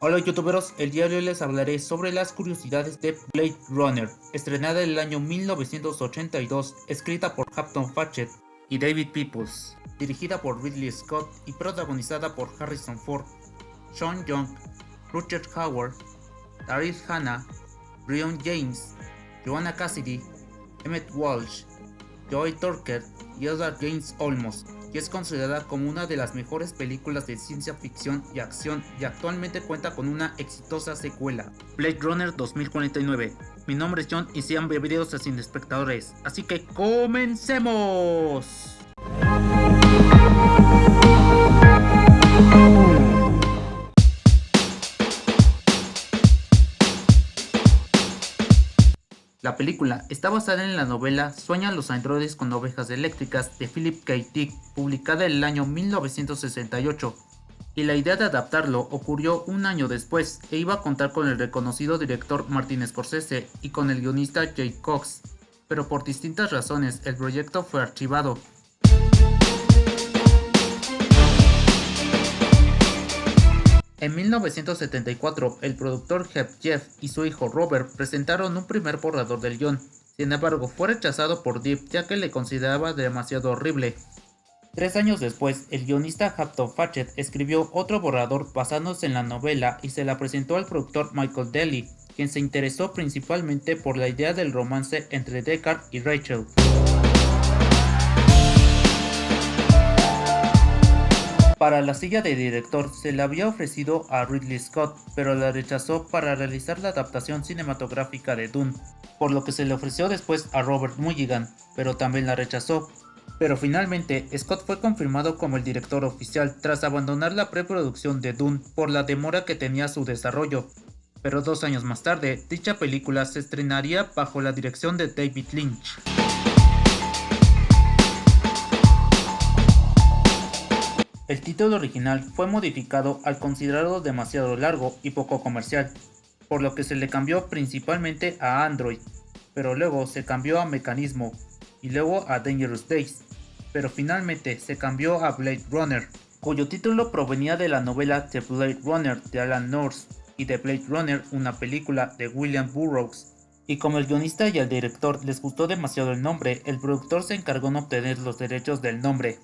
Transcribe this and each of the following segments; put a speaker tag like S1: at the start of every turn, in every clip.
S1: Hola youtuberos, el día de hoy les hablaré sobre las curiosidades de Blade Runner, estrenada en el año 1982, escrita por Hampton Fachet y David Peoples, dirigida por Ridley Scott y protagonizada por Harrison Ford, Sean Young, Rutger Hauer, Daryl Hannah, Brion James, Joanna Cassidy, Emmett Walsh, Joey Turkel y Edward James Olmos, y es considerada como una de las mejores películas de ciencia ficción y acción y actualmente cuenta con una exitosa secuela, Blade Runner 2049. Mi nombre es John y sean bienvenidos a Sin Espectadores, así que ¡comencemos! La película está basada en la novela Sueñan los androides con ovejas eléctricas de Philip K. Dick, publicada en el año 1968, y la idea de adaptarlo ocurrió un año después e iba a contar con el reconocido director Martin Scorsese y con el guionista Jay Cox, pero por distintas razones el proyecto fue archivado. En 1974, el productor Hep Jeff y su hijo Robert presentaron un primer borrador del guión, sin embargo fue rechazado por Deep ya que le consideraba demasiado horrible. 3 años después, el guionista Hampton Fachet escribió otro borrador basándose en la novela y se la presentó al productor Michael Daly, quien se interesó principalmente por la idea del romance entre Deckard y Rachel. Para la silla de director se le había ofrecido a Ridley Scott, pero la rechazó para realizar la adaptación cinematográfica de Dune, por lo que se le ofreció después a Robert Mulligan, pero también la rechazó. Pero finalmente, Scott fue confirmado como el director oficial tras abandonar la preproducción de Dune por la demora que tenía su desarrollo. Pero 2 años más tarde, dicha película se estrenaría bajo la dirección de David Lynch. El título original fue modificado al considerarlo demasiado largo y poco comercial, por lo que se le cambió principalmente a Android, pero luego se cambió a Mecanismo y luego a Dangerous Days, pero finalmente se cambió a Blade Runner, cuyo título provenía de la novela The Blade Runner de Alan Nourse y The Blade Runner, una película de William Burroughs. Y como el guionista y el director les gustó demasiado el nombre, el productor se encargó en obtener los derechos del nombre.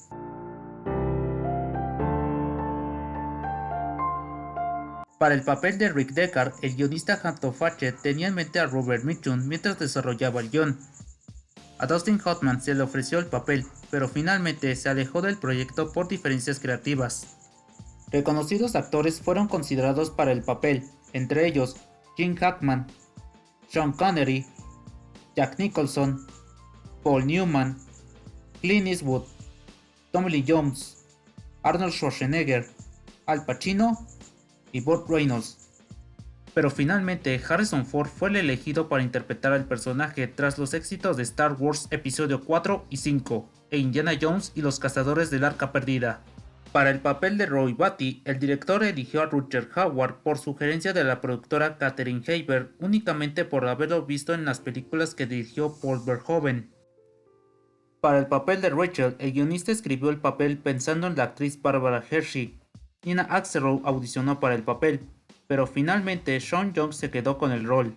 S1: Para el papel de Rick Deckard, el guionista Hampton Fachet tenía en mente a Robert Mitchum mientras desarrollaba el guión. A Dustin Hoffman se le ofreció el papel, pero finalmente se alejó del proyecto por diferencias creativas. Reconocidos actores fueron considerados para el papel, entre ellos Gene Hackman, Sean Connery, Jack Nicholson, Paul Newman, Clint Eastwood, Tommy Lee Jones, Arnold Schwarzenegger, Al Pacino y Burt Reynolds. Pero finalmente Harrison Ford fue el elegido para interpretar al personaje tras los éxitos de Star Wars Episodio 4 y 5 e Indiana Jones y los Cazadores del Arca Perdida. Para el papel de Roy Batty, el director eligió a Rutger Hauer por sugerencia de la productora Katherine Heiber, únicamente por haberlo visto en las películas que dirigió Paul Verhoeven. Para el papel de Rachel, el guionista escribió el papel pensando en la actriz Barbara Hershey. Nina Axelrod audicionó para el papel, pero finalmente Sean Young se quedó con el rol,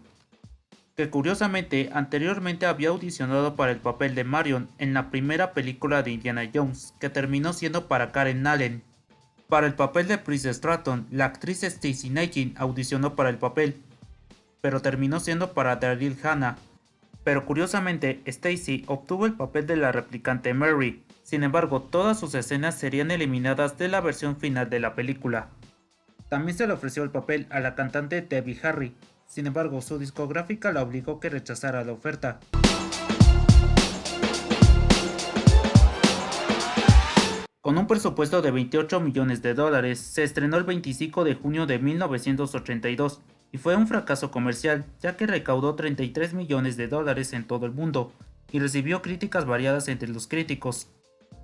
S1: que curiosamente anteriormente había audicionado para el papel de Marion en la primera película de Indiana Jones, que terminó siendo para Karen Allen. Para el papel de Prince Stratton, la actriz Stacey Nagin audicionó para el papel, pero terminó siendo para Daryl Hannah. Pero curiosamente, Stacey obtuvo el papel de la replicante Mary. Sin embargo, todas sus escenas serían eliminadas de la versión final de la película. También se le ofreció el papel a la cantante Debbie Harry, sin embargo su discográfica la obligó que rechazara la oferta. Con un presupuesto de $28 millones, se estrenó el 25 de junio de 1982 y fue un fracaso comercial, ya que recaudó $33 millones en todo el mundo y recibió críticas variadas entre los críticos.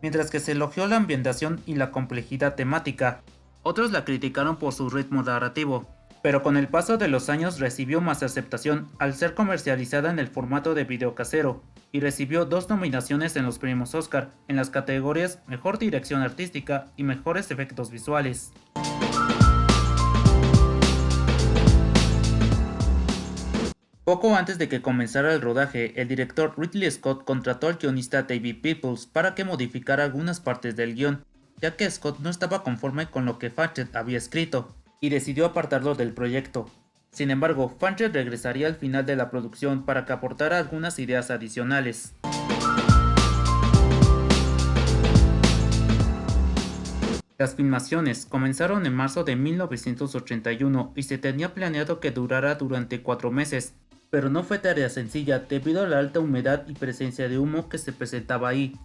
S1: Mientras que se elogió la ambientación y la complejidad temática, otros la criticaron por su ritmo narrativo, pero con el paso de los años recibió más aceptación al ser comercializada en el formato de video casero, y recibió 2 nominaciones en los premios Oscar en las categorías Mejor Dirección Artística y Mejores Efectos Visuales. Poco antes de que comenzara el rodaje, el director Ridley Scott contrató al guionista David Peoples para que modificara algunas partes del guión, ya que Scott no estaba conforme con lo que Pratchett había escrito, y decidió apartarlo del proyecto. Sin embargo, Pratchett regresaría al final de la producción para que aportara algunas ideas adicionales. Las filmaciones comenzaron en marzo de 1981 y se tenía planeado que durara durante 4 meses, pero no fue tarea sencilla debido a la alta humedad y presencia de humo que se presentaba ahí.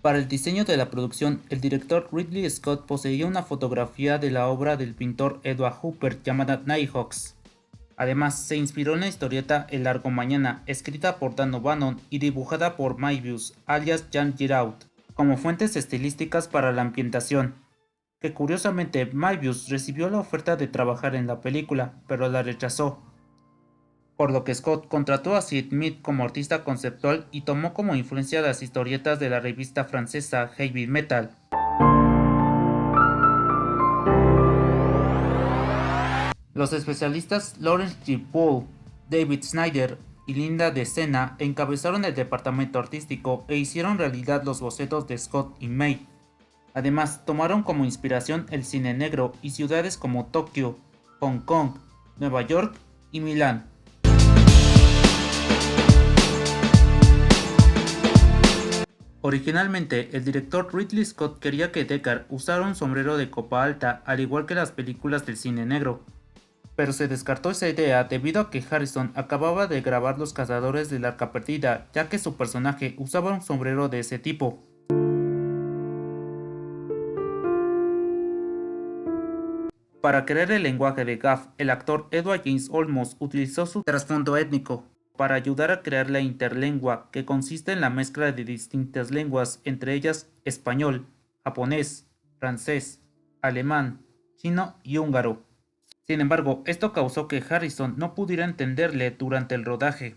S1: Para el diseño de la producción, el director Ridley Scott poseía una fotografía de la obra del pintor Edward Hopper llamada Nighthawks. Además, se inspiró en la historieta El Largo Mañana, escrita por Dan O'Bannon y dibujada por Moebius, alias Jan Giraud, como fuentes estilísticas para la ambientación. Que curiosamente Moebius recibió la oferta de trabajar en la película, pero la rechazó, por lo que Scott contrató a Sid Mead como artista conceptual y tomó como influencia las historietas de la revista francesa Heavy Metal. Los especialistas Lawrence G. Poole, David Snyder y Linda De Sena encabezaron el departamento artístico e hicieron realidad los bocetos de Scott y Mead. Además, tomaron como inspiración el cine negro y ciudades como Tokio, Hong Kong, Nueva York y Milán. Originalmente, el director Ridley Scott quería que Deckard usara un sombrero de copa alta, al igual que las películas del cine negro, pero se descartó esa idea debido a que Harrison acababa de grabar Los Cazadores del Arca Perdida, ya que su personaje usaba un sombrero de ese tipo. Para crear el lenguaje de Gaff, el actor Edward James Olmos utilizó su trasfondo étnico para ayudar a crear la interlengua, que consiste en la mezcla de distintas lenguas, entre ellas español, japonés, francés, alemán, chino y húngaro. Sin embargo, esto causó que Harrison no pudiera entenderle durante el rodaje.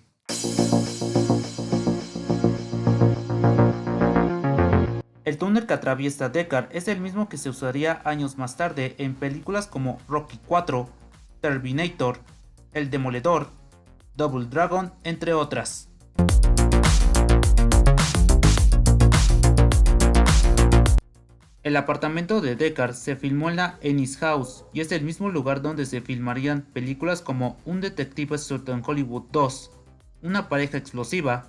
S1: El túnel que atraviesa Deckard es el mismo que se usaría años más tarde en películas como Rocky IV, Terminator, El Demoledor, Double Dragon, entre otras. El apartamento de Deckard se filmó en la Ennis House y es el mismo lugar donde se filmarían películas como Un detective suelto en Hollywood 2, Una pareja explosiva,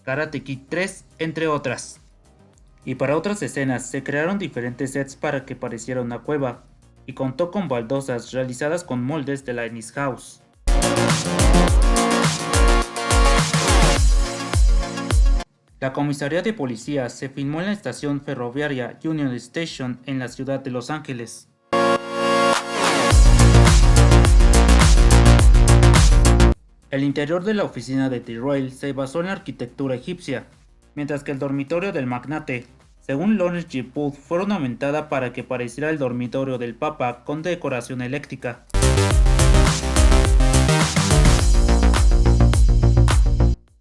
S1: Karate Kid 3, entre otras. Y para otras escenas se crearon diferentes sets para que pareciera una cueva, y contó con baldosas realizadas con moldes de la Ennis House. La comisaría de policía se filmó en la estación ferroviaria Union Station en la ciudad de Los Ángeles. El interior de la oficina de Tyrell se basó en la arquitectura egipcia, mientras que el dormitorio del magnate, según Lawrence G. Poole, fue ornamentada para que pareciera el dormitorio del Papa con decoración eléctrica.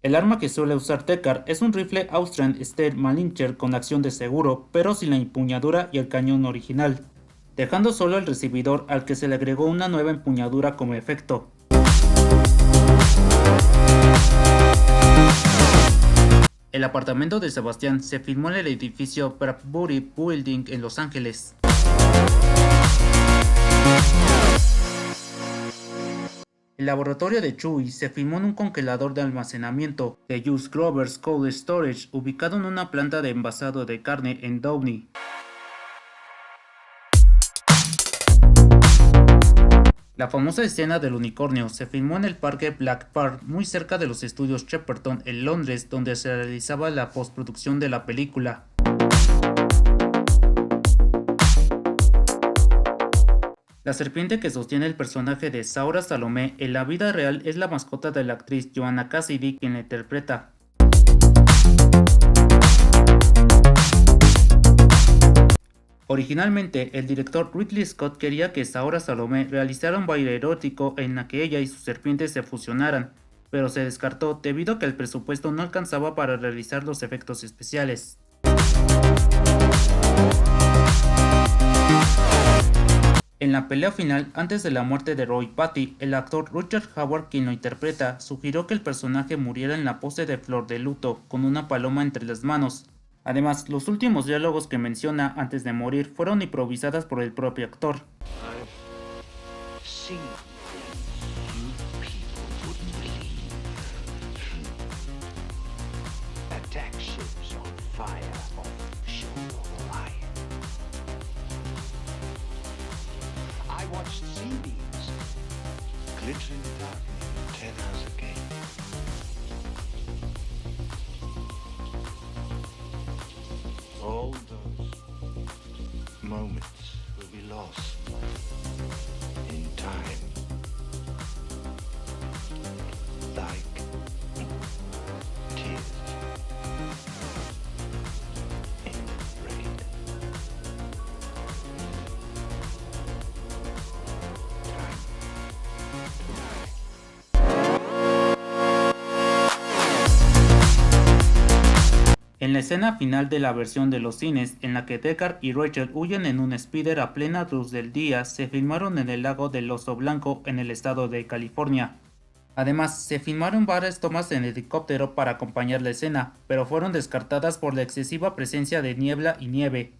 S1: El arma que suele usar Deckard es un rifle Austrian Steyr Mannlicher con acción de seguro, pero sin la empuñadura y el cañón original, dejando solo el recibidor al que se le agregó una nueva empuñadura como efecto. El apartamento de Sebastian se filmó en el edificio Bradbury Building en Los Ángeles. El laboratorio de Chewie se filmó en un congelador de almacenamiento de Just Grover's Cold Storage ubicado en una planta de envasado de carne en Downey. La famosa escena del unicornio se filmó en el parque Black Park, muy cerca de los estudios Shepperton en Londres, donde se realizaba la postproducción de la película. La serpiente que sostiene el personaje de Saura Salomé en la vida real es la mascota de la actriz Joanna Cassidy, quien la interpreta. Originalmente, el director Ridley Scott quería que Saura Salomé realizara un baile erótico en la que ella y su serpiente se fusionaran, pero se descartó debido a que el presupuesto no alcanzaba para realizar los efectos especiales. En la pelea final, antes de la muerte de Roy Batty, el actor Rutger Hauer, quien lo interpreta, sugirió que el personaje muriera en la pose de flor de luto, con una paloma entre las manos. Además, los últimos diálogos que menciona antes de morir fueron improvisadas por el propio actor.
S2: I've seen you people wouldn't believe. Attack ships on fire offshore Orion. I watched sea beams glitter in the dark in 10 hours a game. All those moments will be lost in time, like tears in rain. Time to die.
S1: En la escena final de la versión de los cines, en la que Deckard y Rachel huyen en un speeder a plena luz del día, se filmaron en el lago del Oso Blanco en el estado de California. Además, se filmaron varias tomas en helicóptero para acompañar la escena, pero fueron descartadas por la excesiva presencia de niebla y nieve.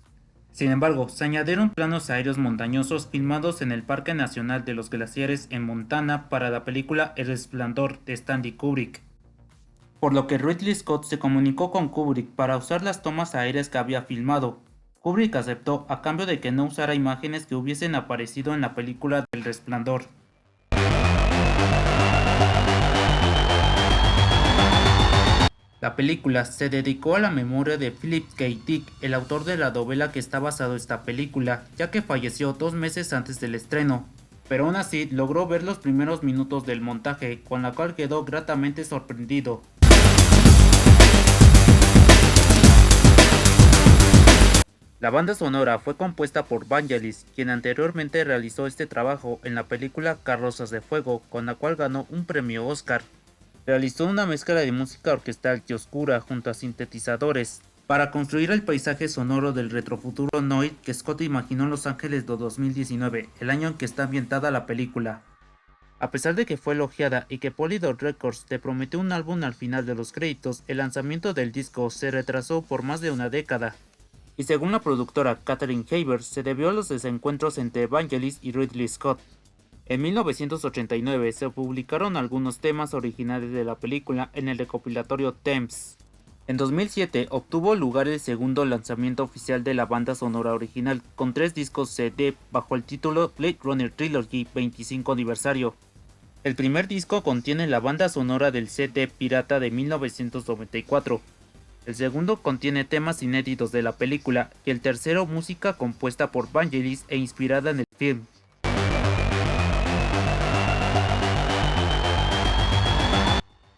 S1: Sin embargo, se añadieron planos aéreos montañosos filmados en el Parque Nacional de los Glaciares en Montana para la película El Resplandor de Stanley Kubrick, por lo que Ridley Scott se comunicó con Kubrick para usar las tomas aéreas que había filmado. Kubrick aceptó a cambio de que no usara imágenes que hubiesen aparecido en la película del Resplandor. La película se dedicó a la memoria de Philip K. Dick, el autor de la novela que está basado esta película, ya que falleció 2 meses antes del estreno, pero aún así logró ver los primeros minutos del montaje, con la cual quedó gratamente sorprendido. La banda sonora fue compuesta por Vangelis, quien anteriormente realizó este trabajo en la película Carrozas de Fuego, con la cual ganó un premio Oscar. Realizó una mezcla de música orquestal y oscura junto a sintetizadores, para construir el paisaje sonoro del retrofuturo Noir que Scott imaginó en Los Ángeles de 2019, el año en que está ambientada la película. A pesar de que fue elogiada y que Polydor Records te prometió un álbum al final de los créditos, el lanzamiento del disco se retrasó por más de una década. Y según la productora Catherine Haber, se debió a los desencuentros entre Vangelis y Ridley Scott. En 1989 se publicaron algunos temas originales de la película en el recopilatorio Thames. En 2007 obtuvo lugar el segundo lanzamiento oficial de la banda sonora original, con 3 discos CD bajo el título Blade Runner Trilogy 25 aniversario. El primer disco contiene la banda sonora del CD pirata de 1994. El segundo contiene temas inéditos de la película y el tercero música compuesta por Vangelis e inspirada en el film.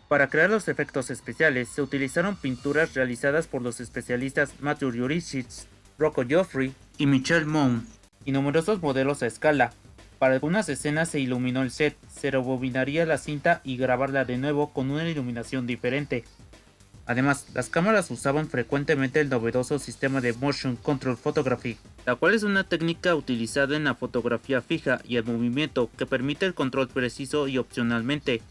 S1: Para crear los efectos especiales se utilizaron pinturas realizadas por los especialistas Matthew Yurishitz, Rocco Joffrey y Michelle Moon, y numerosos modelos a escala. Para algunas escenas se iluminó el set, se rebobinaría la cinta y grabarla de nuevo con una iluminación diferente. Además, las cámaras usaban frecuentemente el novedoso sistema de Motion Control Photography, la cual es una técnica utilizada en la fotografía fija y el movimiento que permite el control preciso y opcionalmente.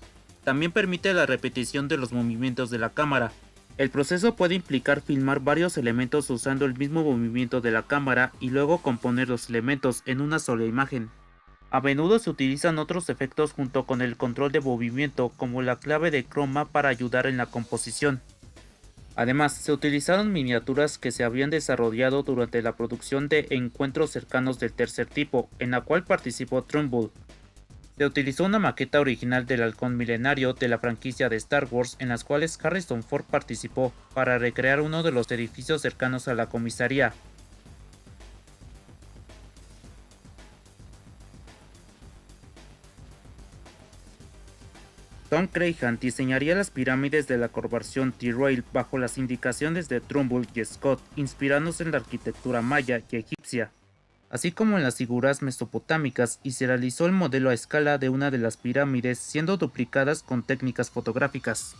S1: También permite la repetición de los movimientos de la cámara. El proceso puede implicar filmar varios elementos usando el mismo movimiento de la cámara y luego componer los elementos en una sola imagen. A menudo se utilizan otros efectos junto con el control de movimiento, como la clave de croma para ayudar en la composición. Además, se utilizaron miniaturas que se habían desarrollado durante la producción de Encuentros cercanos del tercer tipo, en la cual participó Trumbull. Se utilizó una maqueta original del halcón milenario de la franquicia de Star Wars, en las cuales Harrison Ford participó para recrear uno de los edificios cercanos a la comisaría. Tom Creighton diseñaría las pirámides de la corporación T-Rail bajo las indicaciones de Trumbull y Scott, inspirándose en la arquitectura maya y egipcia, así como en las figuras mesopotámicas, y se realizó el modelo a escala de una de las pirámides, siendo duplicadas con técnicas fotográficas.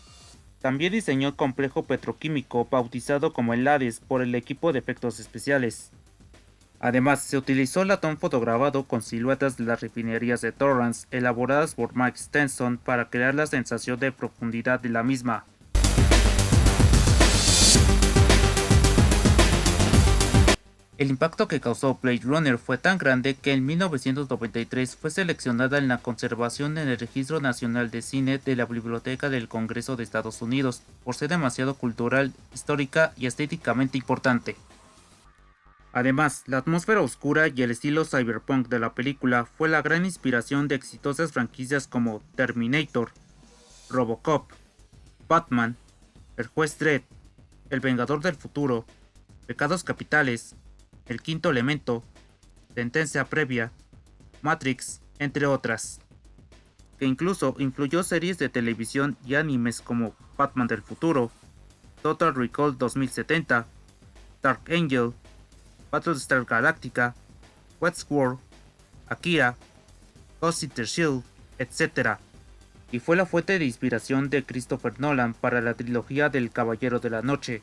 S1: También diseñó el complejo petroquímico bautizado como el Hades por el equipo de efectos especiales. Además, se utilizó latón fotograbado con siluetas de las refinerías de Torrance elaboradas por Mike Stenson para crear la sensación de profundidad de la misma. El impacto que causó Blade Runner fue tan grande que en 1993 fue seleccionada en la conservación en el Registro Nacional de Cine de la Biblioteca del Congreso de Estados Unidos, por ser demasiado cultural, histórica y estéticamente importante. Además, la atmósfera oscura y el estilo cyberpunk de la película fue la gran inspiración de exitosas franquicias como Terminator, Robocop, Batman, El Juez Dredd, El Vengador del Futuro, Pecados Capitales, El Quinto Elemento, Sentencia Previa, Matrix, entre otras, que incluso influyó series de televisión y animes como Batman del Futuro, Total Recall 2070, Dark Angel, Battlestar Galactica, Westworld, Akira, Ghost in the Shell, etc. Y fue la fuente de inspiración de Christopher Nolan para la trilogía del Caballero de la Noche.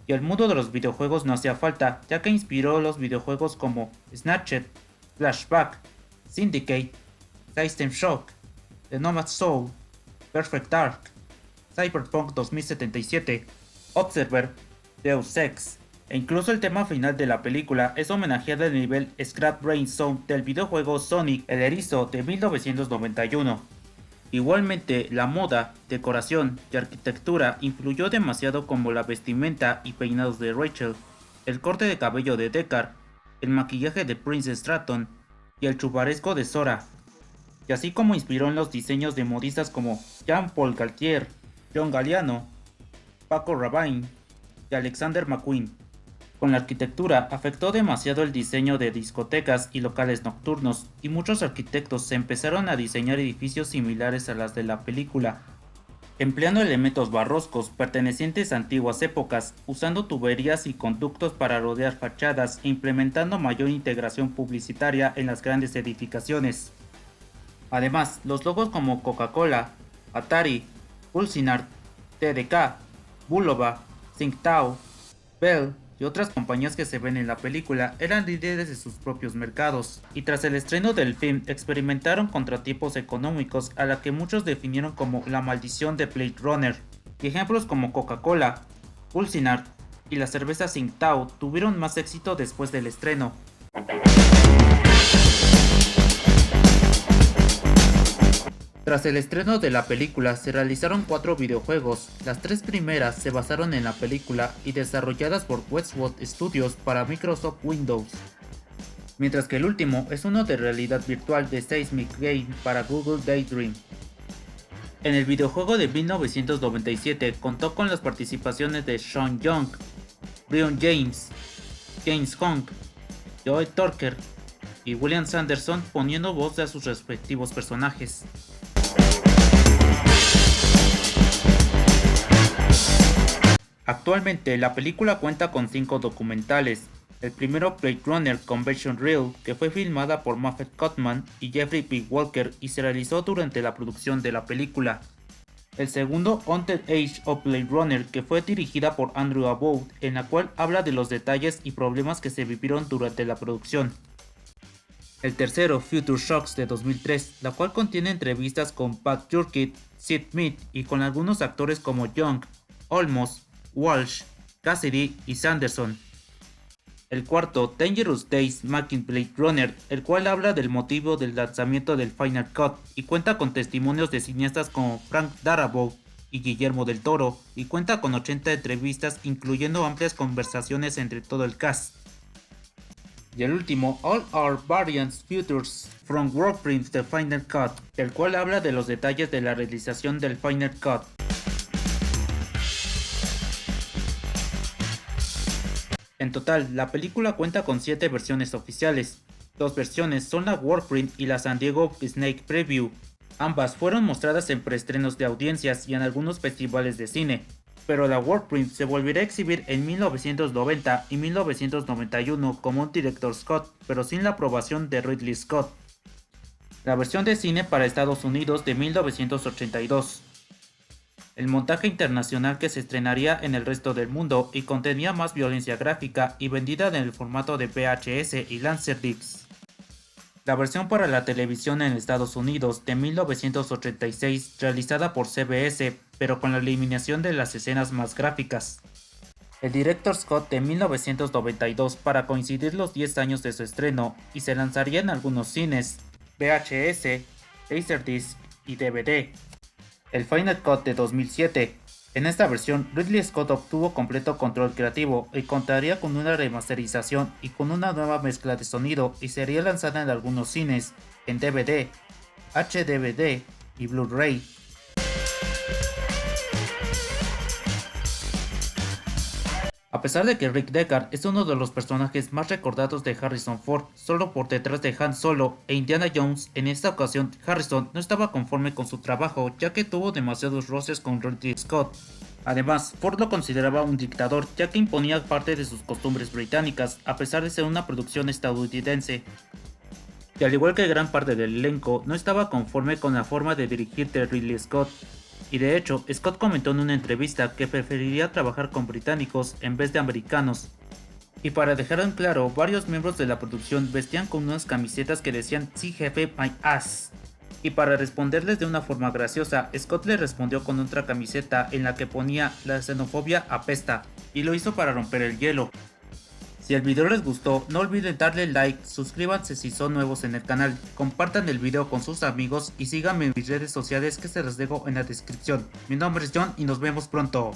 S1: Y el mundo de los videojuegos no hacía falta, ya que inspiró los videojuegos como Snatched, Flashback, Syndicate, System Shock, The Nomad Soul, Perfect Dark, Cyberpunk 2077, Observer, Deus Ex, e incluso el tema final de la película es homenajeado al nivel Scrap Brain Zone del videojuego Sonic el Erizo de 1991. Igualmente, la moda, decoración y arquitectura influyó demasiado, como la vestimenta y peinados de Rachel, el corte de cabello de Deckard, el maquillaje de Princess Stratton y el chubaresco de Sora, y así como inspiró en los diseños de modistas como Jean-Paul Gaultier, John Galliano, Paco Rabanne y Alexander McQueen. Con la arquitectura afectó demasiado el diseño de discotecas y locales nocturnos, y muchos arquitectos se empezaron a diseñar edificios similares a las de la película, empleando elementos barroscos pertenecientes a antiguas épocas, usando tuberías y conductos para rodear fachadas e implementando mayor integración publicitaria en las grandes edificaciones. Además, los logos como Coca-Cola, Atari, Pulsinart, TDK, Bulova, Tsingtao, Bell y otras compañías que se ven en la película eran líderes de sus propios mercados, y tras el estreno del film experimentaron contratiempos económicos a la que muchos definieron como la maldición de Blade Runner, y ejemplos como Coca-Cola, Pulsinart y la cerveza Tsingtao tuvieron más éxito después del estreno. Tras el estreno de la película se realizaron 4 videojuegos. Las 3 primeras se basaron en la película y desarrolladas por Westwood Studios para Microsoft Windows, mientras que el último es uno de realidad virtual de Seismic Game para Google Daydream. En el videojuego de 1997 contó con las participaciones de Sean Young, Brion James, James Hong, Joe Torker y William Sanderson poniendo voz a sus respectivos personajes. Actualmente la película cuenta con 5 documentales. El primero, Blade Runner Conversion Reel, que fue filmada por Moffat Cotman y Jeffrey P. Walker y se realizó durante la producción de la película. El segundo, Haunted Age of Blade Runner, que fue dirigida por Andrew Abboud, en la cual habla de los detalles y problemas que se vivieron durante la producción. El tercero, Future Shocks de 2003, la cual contiene entrevistas con Pat Jurkitt, Sid Mead y con algunos actores como Young, Olmos, Walsh, Cassidy y Sanderson. El cuarto, Dangerous Days Making Blade Runner, el cual habla del motivo del lanzamiento del Final Cut y cuenta con testimonios de cineastas como Frank Darabont y Guillermo del Toro, y cuenta con 80 entrevistas incluyendo amplias conversaciones entre todo el cast. Y el último, All Our Variants Futures from Warframe The Final Cut, el cual habla de los detalles de la realización del Final Cut. En total, la película cuenta con 7 versiones oficiales. 2 versiones son la Warprint y la San Diego Snake Preview. Ambas fueron mostradas en preestrenos de audiencias y en algunos festivales de cine, pero la Warprint se volverá a exhibir en 1990 y 1991 como un Director's Scott, pero sin la aprobación de Ridley Scott. La versión de cine para Estados Unidos de 1982. El montaje internacional que se estrenaría en el resto del mundo y contenía más violencia gráfica y vendida en el formato de VHS y Laserdiscs. La versión para la televisión en Estados Unidos de 1986 realizada por CBS, pero con la eliminación de las escenas más gráficas. El Director's Cut de 1992 para coincidir los 10 años de su estreno y se lanzaría en algunos cines, VHS, Laserdisc y DVD. El Final Cut de 2007. En esta versión, Ridley Scott obtuvo completo control creativo y contaría con una remasterización y con una nueva mezcla de sonido y sería lanzada en algunos cines, en DVD, HDVD y Blu-ray. A pesar de que Rick Deckard es uno de los personajes más recordados de Harrison Ford, solo por detrás de Han Solo e Indiana Jones, en esta ocasión Harrison no estaba conforme con su trabajo ya que tuvo demasiados roces con Ridley Scott. Además, Ford lo consideraba un dictador ya que imponía parte de sus costumbres británicas a pesar de ser una producción estadounidense. Y al igual que gran parte del elenco, no estaba conforme con la forma de dirigir de Ridley Scott. Y de hecho, Scott comentó en una entrevista que preferiría trabajar con británicos en vez de americanos. Y para dejar en claro, varios miembros de la producción vestían con unas camisetas que decían "Sí jefe, my ass". Y para responderles de una forma graciosa, Scott le respondió con otra camiseta en la que ponía "La xenofobia apesta", y lo hizo para romper el hielo. Si el video les gustó, no olviden darle like, suscríbanse si son nuevos en el canal, compartan el video con sus amigos y síganme en mis redes sociales que se las dejo en la descripción. Mi nombre es John y nos vemos pronto.